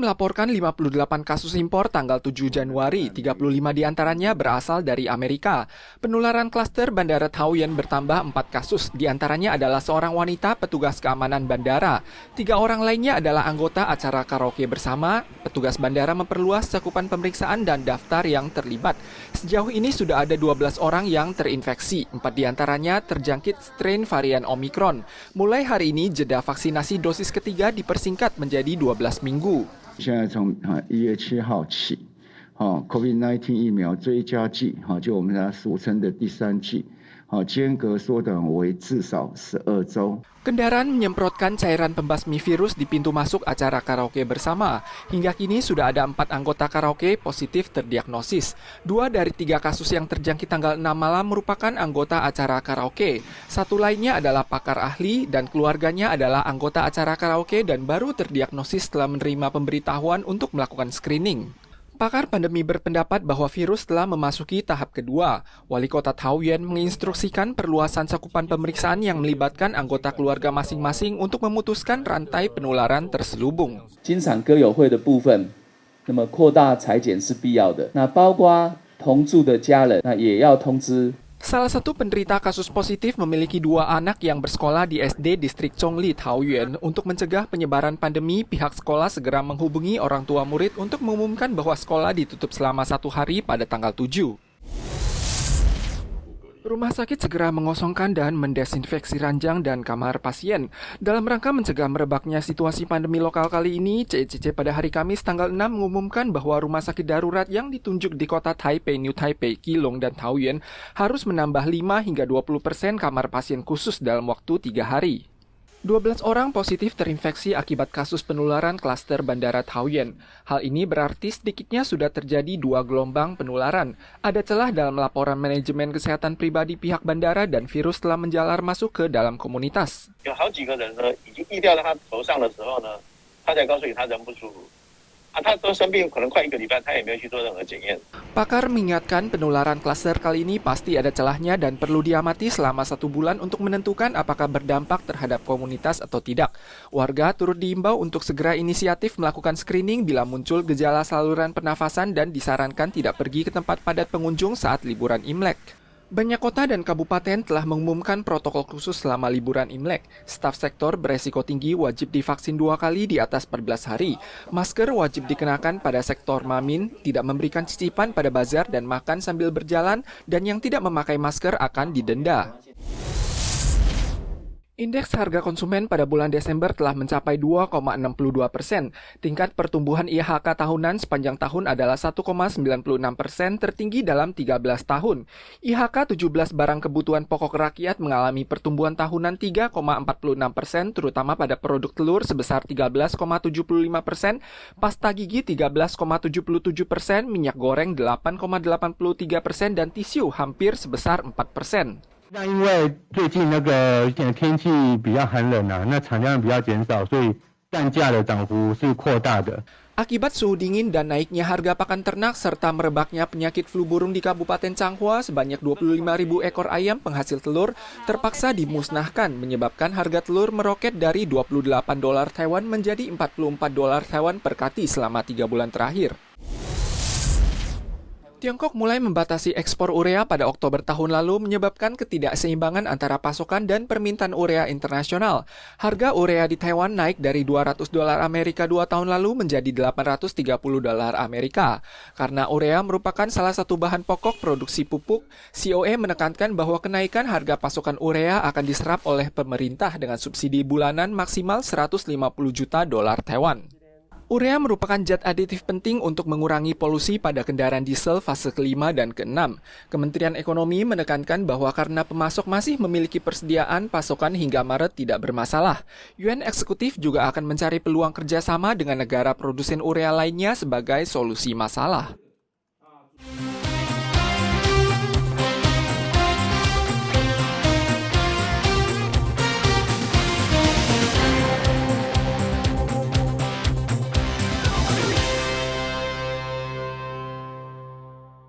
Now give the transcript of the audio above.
melaporkan 58 kasus impor tanggal 7 Januari, 35 diantaranya berasal dari Amerika. Penularan klaster Bandara Taoyuan bertambah 4 kasus, diantaranya adalah seorang wanita petugas keamanan bandara. 3 orang lainnya adalah anggota acara karaoke bersama. Petugas bandara memperluas cakupan pemeriksaan dan daftar yang terlibat. Sejauh ini sudah ada 12 orang yang terinfeksi, 4 diantaranya terjangkit strain varian Omicron. Mulai hari ini, jeda vaksinasi dosis ketiga dipersingkat menjadi 12 minggu. 现在从1月7号起，COVID-19 疫苗追加剂，就我们俗称的第3剂，间隔缩短为至少12周。 Kendaraan menyemprotkan cairan pembasmi virus di pintu masuk acara karaoke bersama. Hingga kini sudah ada 4 anggota karaoke positif terdiagnosis. 2 dari 3 kasus yang terjangkit tanggal 6 malam merupakan anggota acara karaoke. 1 lainnya adalah pakar ahli dan keluarganya adalah anggota acara karaoke dan baru terdiagnosis setelah menerima pemberitahuan untuk melakukan screening. Pakar pandemi berpendapat bahwa virus telah memasuki tahap kedua. Wali Kota Taoyuan menginstruksikan perluasan cakupan pemeriksaan yang melibatkan anggota keluarga masing-masing untuk memutuskan rantai penularan terselubung. 经场歌友会的部分，那么扩大采检是必要的。那包括同住的家人，那也要通知。 Salah satu penderita kasus positif memiliki 2 anak yang bersekolah di SD Distrik Chongli, Taoyuan. Untuk mencegah penyebaran pandemi, pihak sekolah segera menghubungi orang tua murid untuk mengumumkan bahwa sekolah ditutup selama 1 hari pada tanggal 7. Rumah sakit segera mengosongkan dan mendesinfeksi ranjang dan kamar pasien. Dalam rangka mencegah merebaknya situasi pandemi lokal kali ini, CECC pada hari Kamis tanggal 6 mengumumkan bahwa rumah sakit darurat yang ditunjuk di kota Taipei, New Taipei, Keelung, dan Taoyuan harus menambah 5 hingga 20% kamar pasien khusus dalam waktu 3 hari. 12 orang positif terinfeksi akibat kasus penularan klaster Bandara Taoyuan. Hal ini berarti sedikitnya sudah terjadi 2 gelombang penularan. Ada celah dalam laporan manajemen kesehatan pribadi pihak bandara dan virus telah menjalar masuk ke dalam komunitas. Pakar mengingatkan penularan klaster kali ini pasti ada celahnya dan perlu diamati selama 1 bulan untuk menentukan apakah berdampak terhadap komunitas atau tidak. Warga turut diimbau untuk segera inisiatif melakukan screening bila muncul gejala saluran pernafasan dan disarankan tidak pergi ke tempat padat pengunjung saat liburan Imlek. Banyak kota dan kabupaten telah mengumumkan protokol khusus selama liburan Imlek. Staf sektor beresiko tinggi wajib divaksin 2 kali di atas 14 hari. Masker wajib dikenakan pada sektor Mamin, tidak memberikan cicipan pada bazar dan makan sambil berjalan, dan yang tidak memakai masker akan didenda. Indeks harga konsumen pada bulan Desember telah mencapai 2,62%. Tingkat pertumbuhan IHK tahunan sepanjang tahun adalah 1,96%, tertinggi dalam 13 tahun. IHK 17 barang kebutuhan pokok rakyat mengalami pertumbuhan tahunan 3,46%, terutama pada produk telur sebesar 13,75%, pasta gigi 13,77%, minyak goreng 8,83%, dan tisu hampir sebesar 4%. 那因为最近天气比较寒冷那产量比较减少，所以蛋价的涨幅是扩大的。 Akibat suhu dingin dan naiknya harga pakan ternak serta merebaknya penyakit flu burung di Kabupaten Changhua, sebanyak 25.000 ekor ayam penghasil telur terpaksa dimusnahkan, menyebabkan harga telur meroket dari $28 Taiwan menjadi $44 Taiwan per kati selama 3 bulan terakhir. Tiongkok mulai membatasi ekspor urea pada Oktober tahun lalu menyebabkan ketidakseimbangan antara pasokan dan permintaan urea internasional. Harga urea di Taiwan naik dari $200 Amerika 2 tahun lalu menjadi $830 Amerika. Karena urea merupakan salah satu bahan pokok produksi pupuk, COE menekankan bahwa kenaikan harga pasokan urea akan diserap oleh pemerintah dengan subsidi bulanan maksimal $150 juta Taiwan. Urea merupakan zat aditif penting untuk mengurangi polusi pada kendaraan diesel fase ke-5 dan ke-6. Kementerian Ekonomi menekankan bahwa karena pemasok masih memiliki persediaan, pasokan hingga Maret tidak bermasalah. UN Eksekutif juga akan mencari peluang kerjasama dengan negara produsen urea lainnya sebagai solusi masalah.